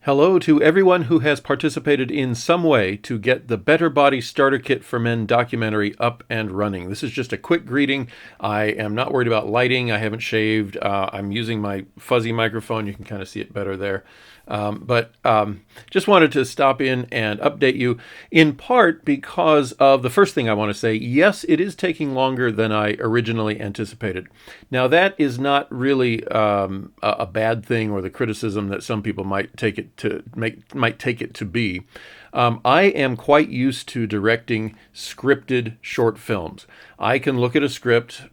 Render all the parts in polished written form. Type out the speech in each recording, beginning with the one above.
Hello to everyone who has participated in some way to get the Better Body Starter Kit for Men documentary up and running. This is just a quick greeting. I am not worried about lighting. I haven't shaved. I'm using my fuzzy microphone. You can kind of see it better there. But just wanted to stop in and update you, in part because of the first thing I want to say. Yes, it is taking longer than I originally anticipated. Now, that is not really a bad thing, or the criticism that some people might take it to be. I am quite used to directing scripted short films. I can look at a script.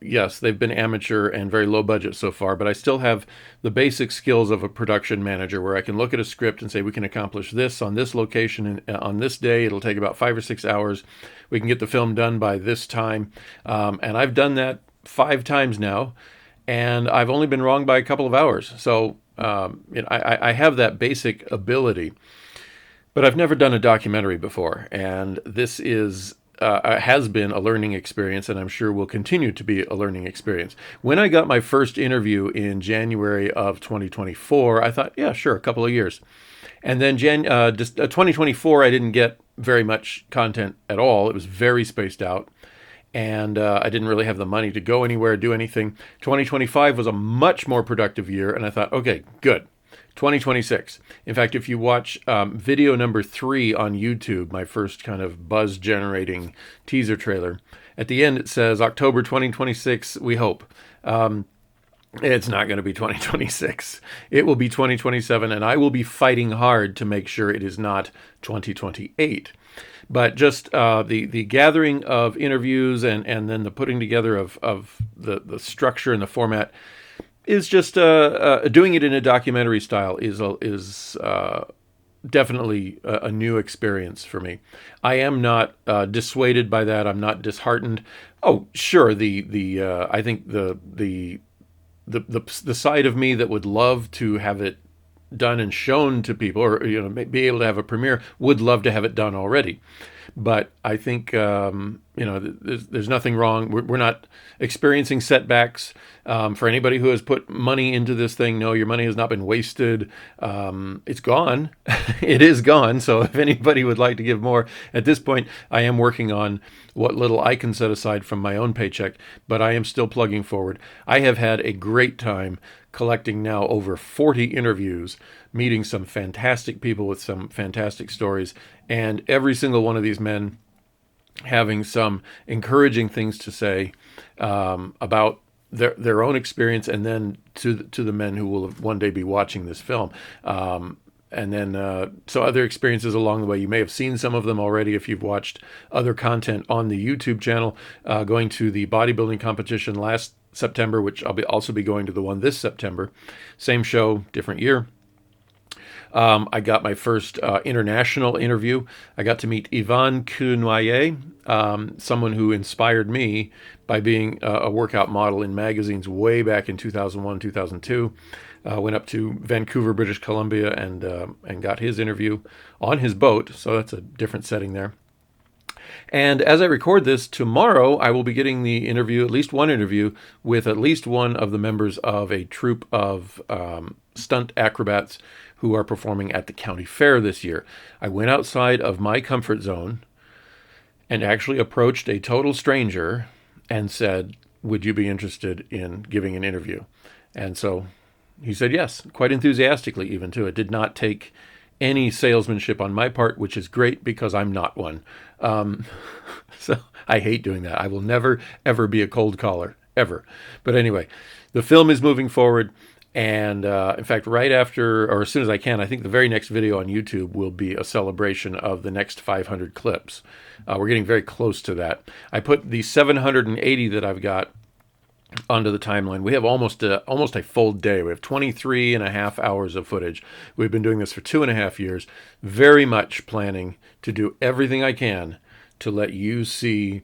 Yes, they've been amateur and very low budget so far, but I still have the basic skills of a production manager, where I can look at a script and say, we can accomplish this on this location and on this day. It'll take about 5 or 6 hours. We can get the film done by this time. And I've done that 5 times now, and I've only been wrong by a couple of hours. So I have that basic ability. But I've never done a documentary before, and this has been a learning experience, and I'm sure will continue to be a learning experience. When I got my first interview in January of 2024, I thought, yeah, sure, a couple of years. And then 2024, I didn't get very much content at all. It was very spaced out, and I didn't really have the money to go anywhere, do anything. 2025 was a much more productive year, and I thought, okay, good. 2026. In fact, if you watch video number 3 on YouTube, my first kind of buzz-generating teaser trailer, at the end it says October 2026, we hope. It's not going to be 2026. It will be 2027, and I will be fighting hard to make sure it is not 2028. But just the gathering of interviews and then the putting together of the structure and the format is just doing it in a documentary style is definitely a new experience for me. I am not dissuaded by that. I'm not disheartened. Oh, sure. I think the side of me that would love to have it done and shown to people, or be able to have a premiere, would love to have it done already. But I think there's nothing wrong. We're not experiencing setbacks. For anybody who has put money into this thing, no, your money has not been wasted. It's gone. It is gone. So if anybody would like to give more, at this point, I am working on what little I can set aside from my own paycheck, but I am still plugging forward. I have had a great time collecting now over 40 interviews, meeting some fantastic people with some fantastic stories, and every single one of these men having some encouraging things to say about their own experience, and then to the men who will one day be watching this film. And then so other experiences along the way. You may have seen some of them already if you've watched other content on the YouTube channel. Going to the bodybuilding competition last September, which I'll also be going to the one this September. Same show, different year. I got my first international interview. I got to meet Yvonne Cournoyer, someone who inspired me by being a workout model in magazines way back in 2001, 2002. Went up to Vancouver, British Columbia, and got his interview on his boat. So that's a different setting there. And as I record this, tomorrow I will be getting at least one interview, with at least one of the members of a troupe of stunt acrobats who are performing at the county fair this year. I went outside of my comfort zone and actually approached a total stranger and said, would you be interested in giving an interview? And so he said yes, quite enthusiastically even too. It did not take any salesmanship on my part, which is great because I'm not one. So I hate doing that. I will never, ever be a cold caller, ever. But anyway, the film is moving forward. And in fact, right after, or as soon as I can, I think the very next video on YouTube will be a celebration of the next 500 clips. We're getting very close to that. I put the 780 that I've got onto the timeline. We have almost a full day. We have 23 and a half hours of footage. We've been doing this for 2.5 years, very much planning to do everything I can to let you see,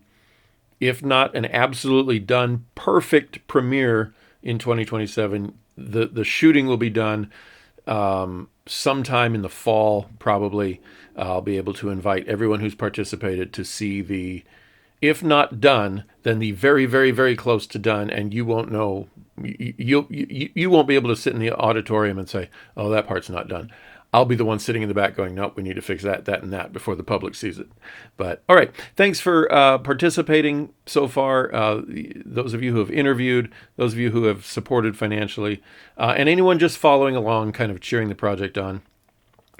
if not an absolutely done, perfect premiere in 2027. The shooting will be done sometime in the fall, probably. I'll be able to invite everyone who's participated to see the, if not done, then the very, very, very close to done, and you won't know you won't be able to sit in the auditorium and say, "Oh, that part's not done." I'll be the one sitting in the back going, "Nope, we need to fix that, that, and that" before the public sees it. But all right, thanks for participating so far. Those of you who have interviewed, those of you who have supported financially, and anyone just following along, kind of cheering the project on.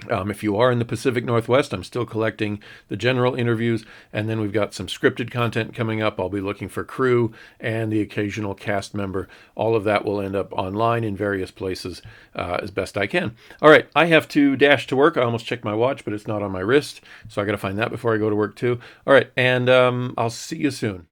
If you are in the Pacific Northwest, I'm still collecting the general interviews, and then we've got some scripted content coming up. I'll be looking for crew and the occasional cast member. All of that will end up online in various places as best I can. All right, I have to dash to work. I almost checked my watch, but it's not on my wrist, so I got to find that before I go to work too. All right, and I'll see you soon.